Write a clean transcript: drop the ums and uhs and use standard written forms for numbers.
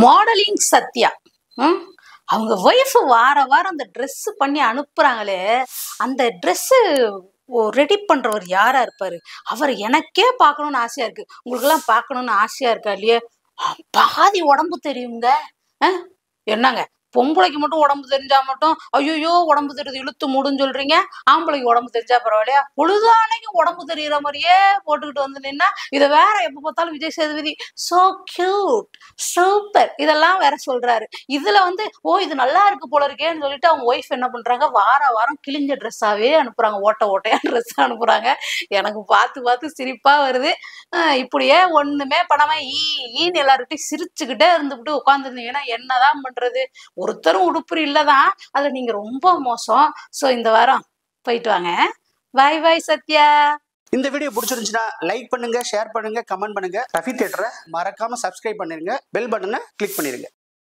Modelling Sathya. அவங்க wife வார வாரம் அந்த ட்ரெஸ் பண்ணி அனுப்புறாங்களே, அந்த ட்ரெஸ்ஸு ரெடி பண்றவர் யாரா இருப்பாரு? அவர் எனக்கே பார்க்கணும்னு ஆசையா இருக்கு. உங்களுக்கெல்லாம் பார்க்கணும்னு ஆசையா இருக்கா இல்லையா? பாதி உடம்பு தெரியுங்க. என்னங்க பொம்பளைக்கு மட்டும் உடம்பு தெரிஞ்சா மட்டும் ஐயோ உடம்பு தெரியுது இழுத்து மூடுன்னு சொல்றீங்க, ஆம்பளைக்கு உடம்பு தெரிஞ்சா பரவாயில்லையா? பொழுதானைக்கு உடம்பு தெரியுற மாதிரியே போட்டுக்கிட்டு வந்து நின்னா, இதை வேற எப்ப பார்த்தாலும் Vijay Sethupathi so cute super இதெல்லாம் வேற சொல்றாரு. இதுல வந்து இது நல்லா இருக்கு போல இருக்கேன்னு சொல்லிட்டு அவங்க ஒய்ஃப் என்ன பண்றாங்க, வார வாரம் கிழிஞ்ச ட்ரெஸ்ஸாவே அனுப்புறாங்க, ஓட்டையா ட்ரெஸ் அனுப்புறாங்க. எனக்கு பார்த்து பார்த்து சிரிப்பா வருது. இப்படியே ஒண்ணுமே பண்ணாம ஈன்னு எல்லார்கிட்டையும் சிரிச்சுக்கிட்டே இருந்துகிட்டு உட்காந்துருந்தீங்கன்னா என்னதான் பண்றது? ஒருத்தரும் உடுப்புரி இல்லதான், அதுல நீங்க ரொம்ப மோசம். சோ இந்த வாரம் போயிட்டு வாங்க. பாய் பாய் சத்யா. இந்த வீடியோ பிடிச்சிருந்துச்சுன்னா லைக் பண்ணுங்க, ஷேர் பண்ணுங்க, கமெண்ட் பண்ணுங்க. ரஃபி தியேட்டரை மறக்காம சப்ஸ்கிரைப் பண்ணிருங்க, பெல் பட்டனை கிளிக் பண்ணிருங்க.